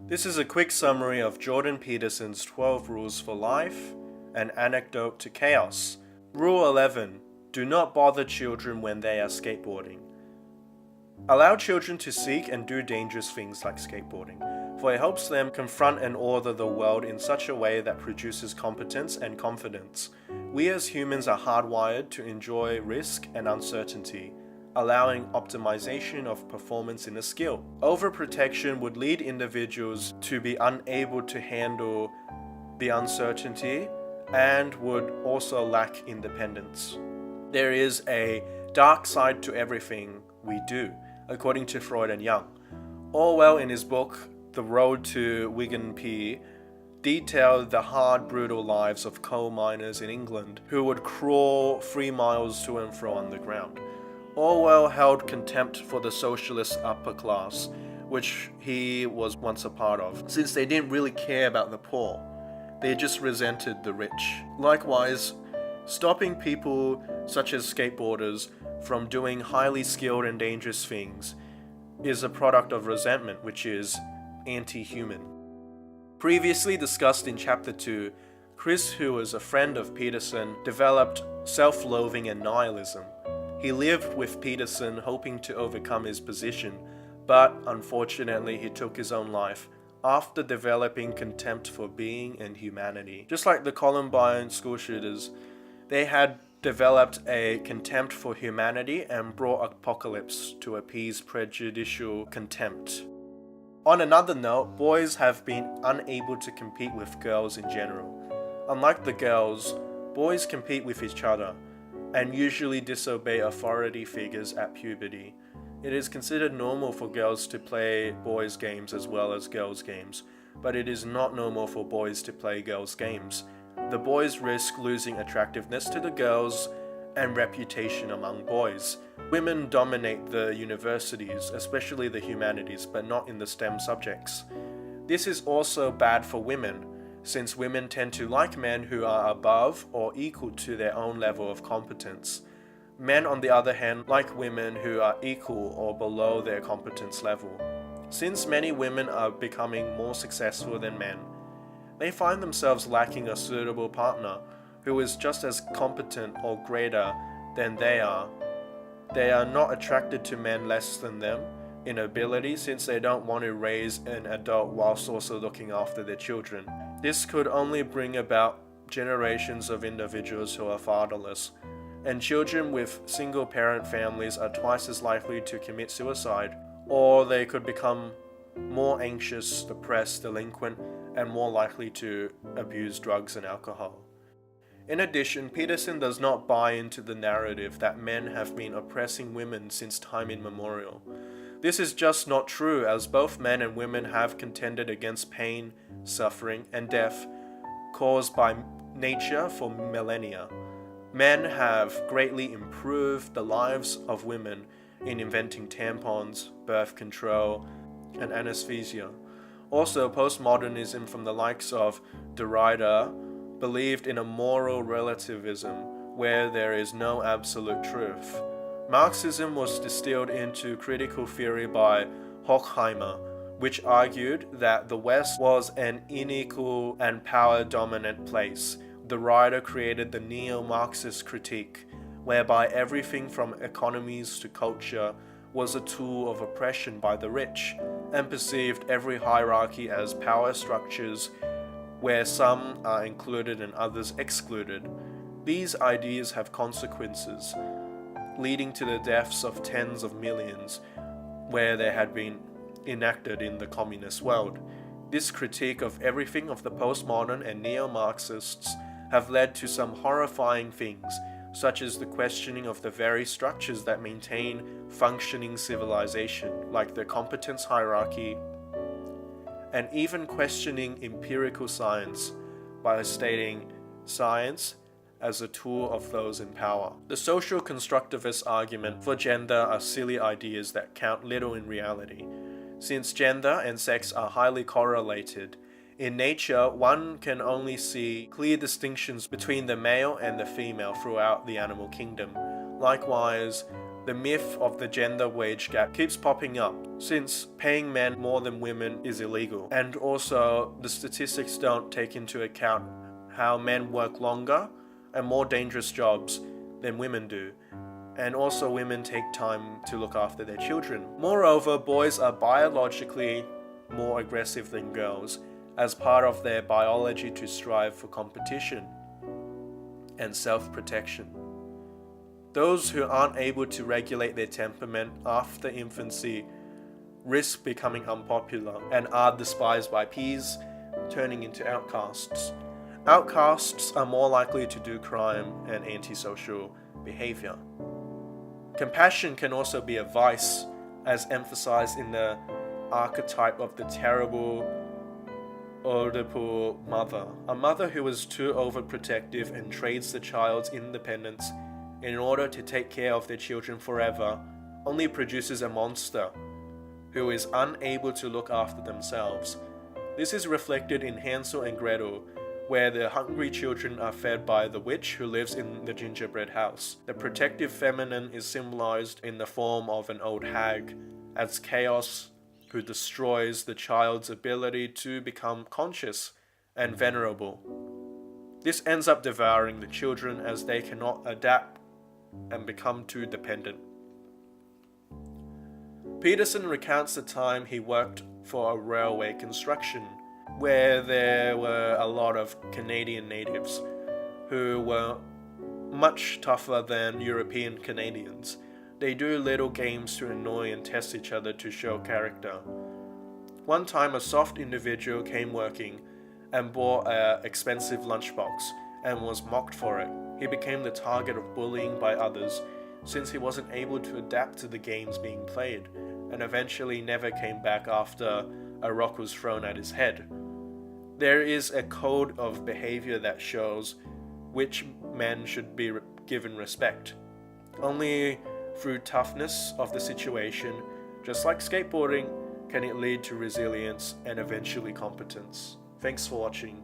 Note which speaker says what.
Speaker 1: This is a quick summary of Jordan Peterson's 12 Rules for Life, an anecdote to chaos. Rule 11. Do not bother children when they are skateboarding. Allow children to seek and do dangerous things like skateboarding, for it helps them confront and order the world in such a way that produces competence and confidence. We as humans are hardwired to enjoy risk and uncertainty, allowing optimization of performance in a skill. Overprotection would lead individuals to be unable to handle the uncertainty and would also lack independence. There is a dark side to everything we do, according to Freud and Jung. Orwell, in his book The Road to Wigan Pier, detailed the hard, brutal lives of coal miners in England who would crawl 3 miles to and fro underground. Orwell held contempt for the socialist upper class, which he was once a part of, since they didn't really care about the poor. They just resented the rich. Likewise, stopping people such as skateboarders from doing highly skilled and dangerous things is a product of resentment, which is anti-human. Previously discussed in Chapter 2, Chris, who was a friend of Peterson, developed self-loathing and nihilism. He lived with Peterson hoping to overcome his position, but unfortunately he took his own life after developing contempt for being and humanity. Just like the Columbine school shooters, they had developed a contempt for humanity and brought apocalypse to appease prejudicial contempt. On another note, boys have been unable to compete with girls in general. Unlike the girls, boys compete with each other and usually disobey authority figures at puberty. It is considered normal for girls to play boys' games as well as girls' games, but it is not normal for boys to play girls' games. The boys risk losing attractiveness to the girls and reputation among boys. Women dominate the universities, especially the humanities, but not in the STEM subjects. This is also bad for women, since women tend to like men who are above or equal to their own level of competence. Men, on the other hand, like women who are equal or below their competence level. Since many women are becoming more successful than men, they find themselves lacking a suitable partner who is just as competent or greater than they are. They are not attracted to men less than them in ability, since they don't want to raise an adult whilst also looking after their children. This could only bring about generations of individuals who are fatherless, and children with single-parent families are twice as likely to commit suicide, or they could become more anxious, depressed, delinquent, and more likely to abuse drugs and alcohol. In addition, Peterson does not buy into the narrative that men have been oppressing women since time immemorial. This is just not true, as both men and women have contended against pain, suffering, and death caused by nature for millennia. Men have greatly improved the lives of women in inventing tampons, birth control, and anesthesia. Also, postmodernism from the likes of Derrida believed in a moral relativism where there is no absolute truth. Marxism was distilled into critical theory by Horkheimer, which argued that the West was an unequal and power-dominant place. Derrida created the Neo-marxist critique, whereby everything from economies to culture was a tool of oppression by the rich, and perceived every hierarchy as power structures where some are included and others excluded. These ideas have consequences, leading to the deaths of tens of millions where they had been enacted in the communist world. This critique of everything of the postmodern and neo-Marxists have led to some horrifying things, such as the questioning of the very structures that maintain functioning civilization, like the competence hierarchy, and even questioning empirical science by stating science as a tool of those in power. The social-constructivist argument for gender are silly ideas that count little in reality. Since gender and sex are highly correlated, in nature one can only see clear distinctions between the male and the female throughout the animal kingdom. Likewise, The myth of the gender wage gap keeps popping up, since paying men more than women is illegal. And also, the statistics don't take into account how men work longer and more dangerous jobs than women do. And also, women take time to look after their children. Moreover, boys are biologically more aggressive than girls, as part of their biology to strive for competition and self-protection. Those who aren't able to regulate their temperament after infancy risk becoming unpopular and are despised by peers, turning into outcasts. Outcasts are more likely to do crime and antisocial behavior. Compassion can also be a vice, as emphasized in the archetype of the terrible Oedipal mother, a mother who is too overprotective and trades the child's independence in order to take care of their children forever, only produces a monster who is unable to look after themselves. This is reflected in Hansel and Gretel, where the hungry children are fed by the witch who lives in the gingerbread house. The protective feminine is symbolized in the form of an old hag, as chaos who destroys the child's ability to become conscious and venerable. This ends up devouring the children as they cannot adapt and become too dependent. Peterson recounts the time he worked for a railway construction, where there were a lot of Canadian natives who were much tougher than European Canadians. They do little games to annoy and test each other to show character. One time, a soft individual came working and bought an expensive lunchbox and was mocked for it. He became the target of bullying by others since he wasn't able to adapt to the games being played, and eventually never came back after a rock was thrown at his head. There is a code of behavior that shows which men should be given respect. Only through toughness of the situation, just like skateboarding, can it lead to resilience and eventually competence. Thanks for watching.